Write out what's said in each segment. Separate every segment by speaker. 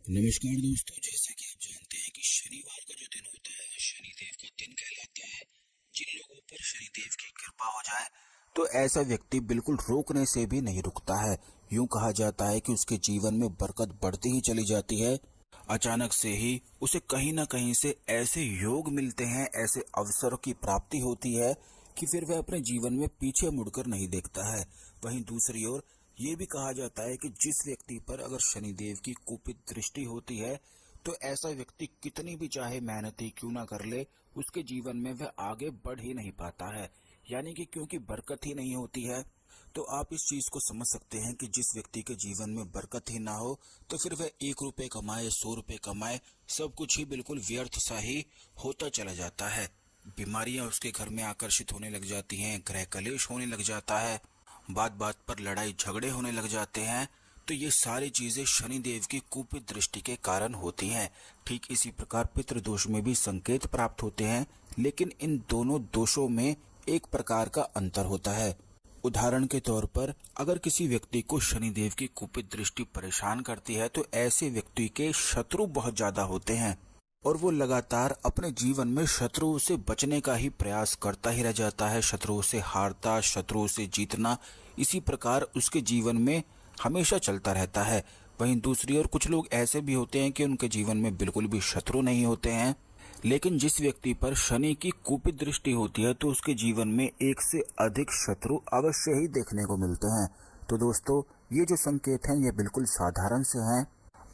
Speaker 1: नमस्कार दोस्तों, जैसा कि आप जानते हैं कि शनिवार का जो दिन होता है शनिदेव का दिन कहलाता है। जिन लोगों पर शनिदेव की कृपा हो जाए तो ऐसा व्यक्ति बिल्कुल रोकने से भी नहीं रुकता है। यूं कहा जाता है कि उसके जीवन में बरकत बढ़ती ही चली जाती है। अचानक से ही उसे कहीं ना कहीं से ऐसे योग मिलते हैं, ऐसे अवसरों की प्राप्ति होती है कि फिर वह अपने जीवन में पीछे मुड़कर नहीं देखता है। वहीं दूसरी ओर ये भी कहा जाता है कि जिस व्यक्ति पर अगर शनिदेव की कुपित दृष्टि होती है तो ऐसा व्यक्ति कितनी भी चाहे मेहनत ही क्यों ना कर ले, उसके जीवन में वह आगे बढ़ ही नहीं पाता है। यानी कि क्योंकि बरकत ही नहीं होती है। तो आप इस चीज को समझ सकते हैं कि जिस व्यक्ति के जीवन में बरकत ही ना हो तो फिर वह 1 रुपए कमाए, 100 रुपए कमाए, सब कुछ ही बिल्कुल व्यर्थ सा ही होता चला जाता है। बीमारियां उसके घर में आकर्षित होने लग जाती हैं, गृह कलेश होने लग जाता है, बात बात पर लड़ाई झगड़े होने लग जाते हैं। तो ये सारी चीजें शनिदेव की कुपित दृष्टि के कारण होती हैं। ठीक इसी प्रकार पितृदोष में भी संकेत प्राप्त होते हैं, लेकिन इन दोनों दोषों में एक प्रकार का अंतर होता है। उदाहरण के तौर पर अगर किसी व्यक्ति को शनिदेव की कुपित दृष्टि परेशान करती है तो ऐसे व्यक्ति के शत्रु बहुत ज्यादा होते हैं और वो लगातार अपने जीवन में शत्रुओं से बचने का ही प्रयास करता ही रह जाता है। शत्रुओं से हारता, शत्रुओं से जीतना, इसी प्रकार उसके जीवन में हमेशा चलता रहता है। वहीं दूसरी ओर कुछ लोग ऐसे भी होते हैं कि उनके जीवन में बिल्कुल भी शत्रु नहीं होते हैं, लेकिन जिस व्यक्ति पर शनि की कुपित दृष्टि होती है तो उसके जीवन में एक से अधिक शत्रु अवश्य ही देखने को मिलते हैं। तो दोस्तों, ये जो संकेत हैं ये बिल्कुल साधारण से हैं।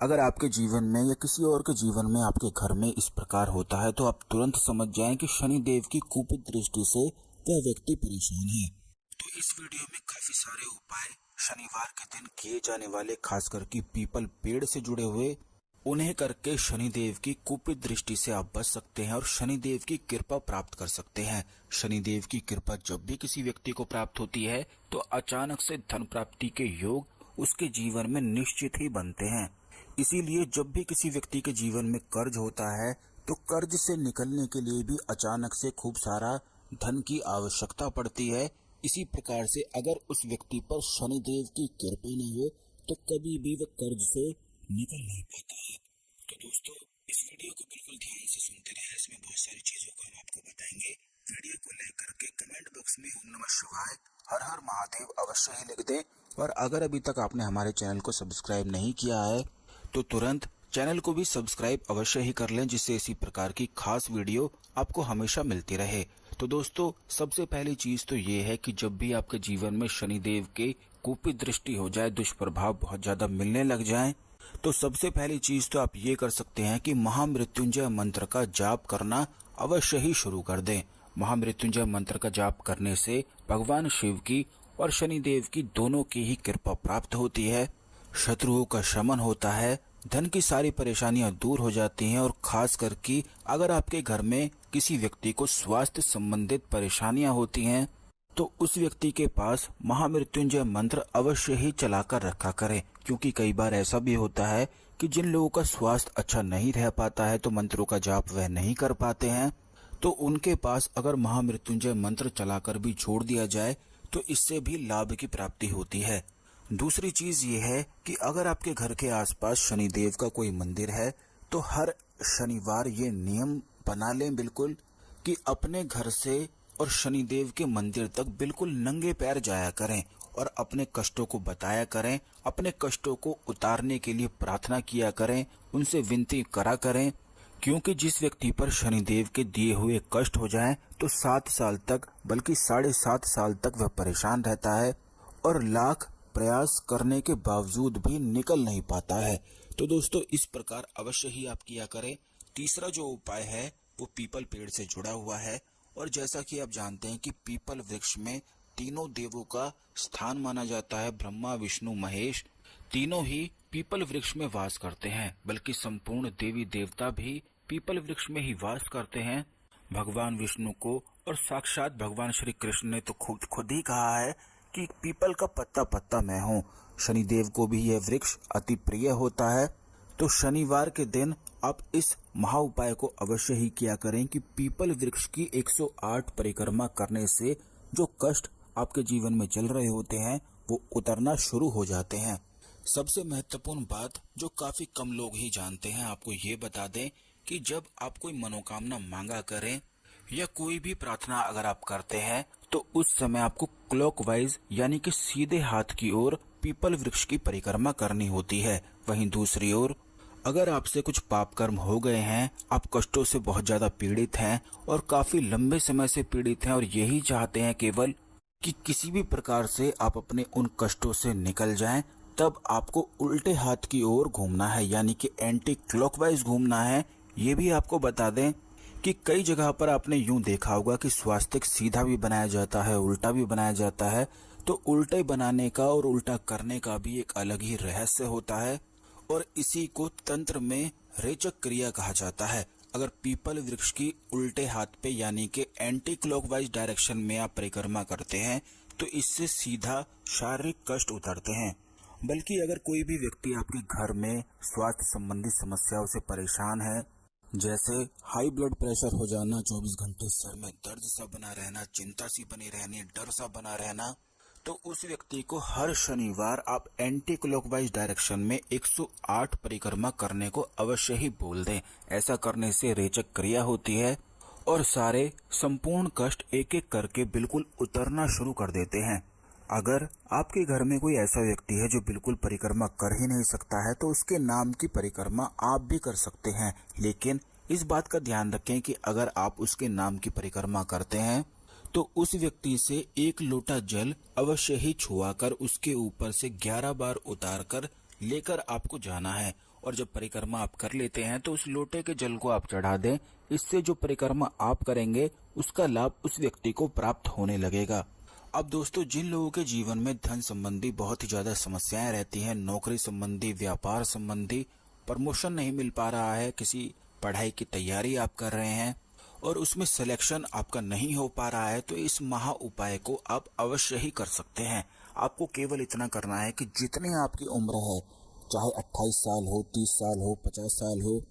Speaker 1: अगर आपके जीवन में या किसी और के जीवन में, आपके घर में इस प्रकार होता है तो आप तुरंत समझ जाएं कि शनिदेव की कुपित दृष्टि से वह व्यक्ति परेशान है। तो इस वीडियो में काफी सारे उपाय शनिवार के दिन किए जाने वाले, खासकर कि पीपल पेड़ से जुड़े हुए, उन्हें करके शनिदेव की कुपित दृष्टि से आप बच सकते हैं और शनिदेव की कृपा प्राप्त कर सकते हैं। शनिदेव की कृपा जब भी किसी व्यक्ति को प्राप्त होती है तो अचानक से धन प्राप्ति के योग उसके जीवन में निश्चित ही बनते हैं। इसीलिए जब भी किसी व्यक्ति के जीवन में कर्ज होता है तो कर्ज से निकलने के लिए भी अचानक से खूब सारा धन की आवश्यकता पड़ती है। इसी प्रकार से अगर उस व्यक्ति पर शनिदेव की कृपा न हो तो कभी भी वह कर्ज से निकल नहीं पाता है। तो दोस्तों, इस वीडियो को बिल्कुल ध्यान से सुनते रहे, इसमें बहुत सारी चीजों को हम आपको बताएंगे। वीडियो को लेकर के कमेंट बॉक्स में ओम नमः शिवाय, हर हर महादेव अवश्य ही लिख दें। और अगर अभी तक आपने हमारे चैनल को सब्सक्राइब नहीं किया है तो तुरंत चैनल को भी सब्सक्राइब अवश्य ही कर लें, जिससे इसी प्रकार की खास वीडियो आपको हमेशा मिलती रहे। तो दोस्तों, सबसे पहली चीज तो ये है कि जब भी आपके जीवन में शनिदेव के कुपित दृष्टि हो जाए, दुष्प्रभाव बहुत ज्यादा मिलने लग जाएं, तो सबसे पहली चीज तो आप ये कर सकते हैं कि महामृत्युंजय मंत्र का जाप करना अवश्य ही शुरू कर दें। महामृत्युंजय मंत्र का जाप करने से भगवान शिव की और शनिदेव की दोनों की ही कृपा प्राप्त होती है, शत्रुओं का शमन होता है, धन की सारी परेशानियां दूर हो जाती हैं और खास करके अगर आपके घर में किसी व्यक्ति को स्वास्थ्य संबंधित परेशानियां होती हैं तो उस व्यक्ति के पास महामृत्युंजय मंत्र अवश्य ही चलाकर रखा करें। क्योंकि कई बार ऐसा भी होता है कि जिन लोगों का स्वास्थ्य अच्छा नहीं रह पाता है तो मंत्रों का जाप वह नहीं कर पाते हैं, तो उनके पास अगर महामृत्युंजय मंत्र चलाकर भी छोड़ दिया जाए तो इससे भी लाभ की प्राप्ति होती है। दूसरी चीज ये है कि अगर आपके घर के आसपास शनिदेव का कोई मंदिर है तो हर शनिवार ये नियम बना लें बिल्कुल कि अपने घर से और शनिदेव के मंदिर तक बिल्कुल नंगे पैर जाया करें और अपने कष्टों को बताया करें, अपने कष्टों को उतारने के लिए प्रार्थना किया करें, उनसे विनती करा करें। क्योंकि जिस व्यक्ति पर शनिदेव के दिए हुए कष्ट हो जाएं तो 7 साल तक, बल्कि 7.5 साल तक वह परेशान रहता है और लाख प्रयास करने के बावजूद भी निकल नहीं पाता है। तो दोस्तों, इस प्रकार अवश्य ही आप किया करें। तीसरा जो उपाय है वो पीपल पेड़ से जुड़ा हुआ है और जैसा कि आप जानते हैं कि पीपल वृक्ष में तीनों देवों का स्थान माना जाता है। ब्रह्मा, विष्णु, महेश तीनों ही पीपल वृक्ष में वास करते हैं, बल्कि संपूर्ण देवी देवता भी पीपल वृक्ष में ही वास करते हैं। भगवान विष्णु को और साक्षात भगवान श्री कृष्ण ने तो खुद ही कहा है कि पीपल का पत्ता पत्ता मैं हूँ। शनिदेव को भी यह वृक्ष अति प्रिय होता है। तो शनिवार के दिन आप इस महा उपाय को अवश्य ही किया करें कि पीपल वृक्ष की 108 परिक्रमा करने से जो कष्ट आपके जीवन में चल रहे होते हैं वो उतरना शुरू हो जाते हैं। सबसे महत्वपूर्ण बात जो काफी कम लोग ही जानते हैं, आपको ये बता दें कि जब आप कोई मनोकामना मांगा करें या कोई भी प्रार्थना अगर आप करते हैं तो उस समय आपको क्लॉकवाइज यानी कि सीधे हाथ की ओर पीपल वृक्ष की परिक्रमा करनी होती है। वहीं दूसरी ओर अगर आपसे कुछ पाप कर्म हो गए हैं, आप कष्टों से बहुत ज्यादा पीड़ित हैं और काफी लंबे समय से पीड़ित हैं और यही चाहते हैं केवल कि किसी भी प्रकार से आप अपने उन कष्टों से निकल जाएं, तब आपको उल्टे हाथ की ओर घूमना है यानी कि एंटी क्लॉकवाइज घूमना है। ये भी आपको बता दें कि कई जगह पर आपने यूं देखा होगा कि स्वास्तिक सीधा भी बनाया जाता है, उल्टा भी बनाया जाता है। तो उल्टे बनाने का और उल्टा करने का भी एक अलग ही रहस्य होता है और इसी को तंत्र में रेचक क्रिया कहा जाता है। अगर पीपल वृक्ष की उल्टे हाथ पे यानी कि एंटी क्लॉकवाइज डायरेक्शन में आप परिक्रमा करते हैं तो इससे सीधा शारीरिक कष्ट उतरते हैं। बल्कि अगर कोई भी व्यक्ति आपके घर में स्वास्थ्य संबंधी समस्याओं से परेशान है, जैसे हाई ब्लड प्रेशर हो जाना, 24 घंटे सर में दर्द सा बना रहना, चिंता सी बनी रहनी, डर सा बना रहना, तो उस व्यक्ति को हर शनिवार आप एंटी क्लॉकवाइज डायरेक्शन में 108 परिक्रमा करने को अवश्य ही बोल दें। ऐसा करने से रेचक क्रिया होती है और सारे संपूर्ण कष्ट एक एक करके बिल्कुल उतरना शुरू कर देते हैं। अगर आपके घर में कोई ऐसा व्यक्ति है जो बिल्कुल परिक्रमा कर ही नहीं सकता है तो उसके नाम की परिक्रमा आप भी कर सकते हैं, लेकिन इस बात का ध्यान रखें कि अगर आप उसके नाम की परिक्रमा करते हैं तो उस व्यक्ति से 1 लोटा जल अवश्य ही छुआकर उसके ऊपर से 11 बार उतार कर लेकर आपको जाना है। और जब परिक्रमा आप कर लेते हैं तो उस लोटे के जल को आप चढ़ा दें। इससे जो परिक्रमा आप करेंगे उसका लाभ उस व्यक्ति को प्राप्त होने लगेगा। अब दोस्तों, जिन लोगों के जीवन में धन संबंधी बहुत ही ज्यादा समस्याएं रहती हैं, नौकरी संबंधी, व्यापार संबंधी, प्रमोशन नहीं मिल पा रहा है, किसी पढ़ाई की तैयारी आप कर रहे हैं और उसमें सिलेक्शन आपका नहीं हो पा रहा है, तो इस महा उपाय को आप अवश्य ही कर सकते हैं। आपको केवल इतना करना है कि जितनी आपकी उम्र है, चाहे 28 साल हो, 30 साल हो, 50 साल हो,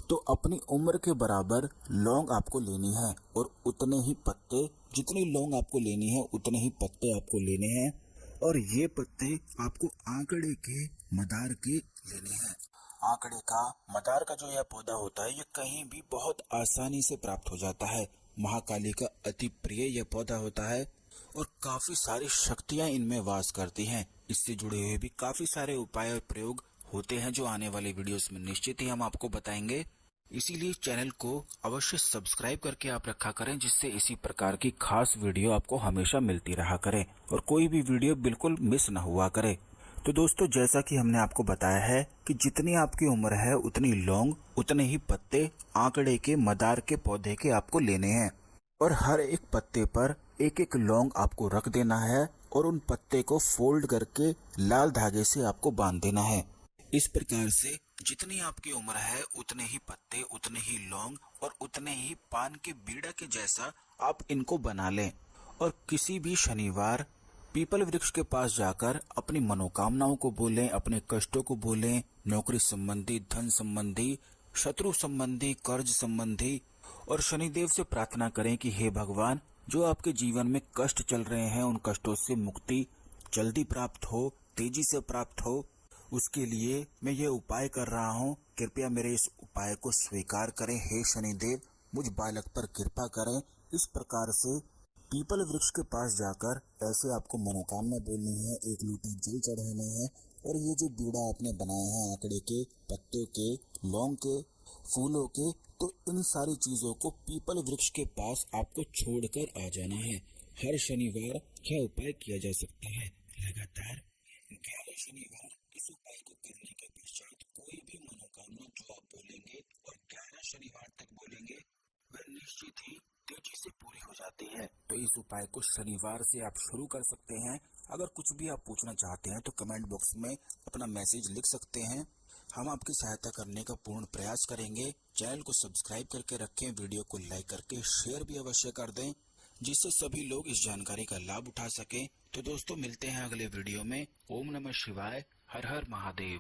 Speaker 1: तो अपनी उम्र के बराबर लौंग आपको लेनी है और उतने ही पत्ते, जितनी लौंग आपको लेनी है उतने ही पत्ते आपको लेने हैं और ये पत्ते आपको आंकड़े के मदार के लेने हैं। आंकड़े का, मदार का जो यह पौधा होता है, ये कहीं भी बहुत आसानी से प्राप्त हो जाता है। महाकाली का अति प्रिय यह पौधा होता है और काफी सारी शक्तियां इनमें वास करती हैं। इससे जुड़े हुए भी काफी सारे उपाय और प्रयोग होते हैं जो आने वाले वीडियोस में निश्चित ही हम आपको बताएंगे। इसीलिए चैनल को अवश्य सब्सक्राइब करके आप रखा करें, जिससे इसी प्रकार की खास वीडियो आपको हमेशा मिलती रहा करे और कोई भी वीडियो बिल्कुल मिस न हुआ करे। तो दोस्तों, जैसा कि हमने आपको बताया है कि जितनी आपकी उम्र है उतनी लौंग, उतने ही पत्ते आंकड़े के मदार के पौधे के आपको लेने हैं और हर एक पत्ते पर एक एक लौंग आपको रख देना है और उन पत्ते को फोल्ड करके लाल धागे से आपको बांध देना है। इस प्रकार से जितनी आपकी उम्र है उतने ही पत्ते, उतने ही लौंग और उतने ही पान के बीड़ा के जैसा आप इनको बना लें और किसी भी शनिवार पीपल वृक्ष के पास जाकर अपनी मनोकामनाओं को बोलें, अपने कष्टों को बोलें, नौकरी संबंधी, धन संबंधी, शत्रु संबंधी, कर्ज संबंधी, और शनिदेव से प्रार्थना करें कि हे भगवान, जो आपके जीवन में कष्ट चल रहे हैं उन कष्टों से मुक्ति जल्दी प्राप्त हो, तेजी से प्राप्त हो। उसके लिए मैं ये उपाय कर रहा हूँ, कृपया मेरे इस उपाय को स्वीकार करें। हे शनिदेव, मुझ बालक पर कृपा करें। इस प्रकार से पीपल वृक्ष के पास जाकर ऐसे आपको मनोकामना बोलनी है, 1 लोटा जल चढ़ाना है और ये जो बीड़ा आपने बनाया है आंकड़े के, पत्तों के, लौंग के, फूलों के, तो इन सारी चीजों को पीपल वृक्ष के पास आपको छोड़कर आ जाना है। हर शनिवार यह उपाय किया जा सकता है। लगातार 11 शनिवार इस उपाय को करने के पश्चात कोई भी मनोकामना जो आप बोलेंगे और 11 शनिवार तक बोलेंगे, वह निश्चित ही तेजी से पूरी हो जाती है। तो इस उपाय को शनिवार से आप शुरू कर सकते हैं। अगर कुछ भी आप पूछना चाहते हैं तो कमेंट बॉक्स में अपना मैसेज लिख सकते हैं, हम आपकी सहायता करने का पूर्ण प्रयास करेंगे। चैनल को सब्सक्राइब करके रखें, वीडियो को लाइक करके शेयर भी अवश्य कर दें, जिससे सभी लोग इस जानकारी का लाभ उठा सकें। तो दोस्तों, मिलते हैं अगले वीडियो में। ओम नमः शिवाय, हर हर महादेव।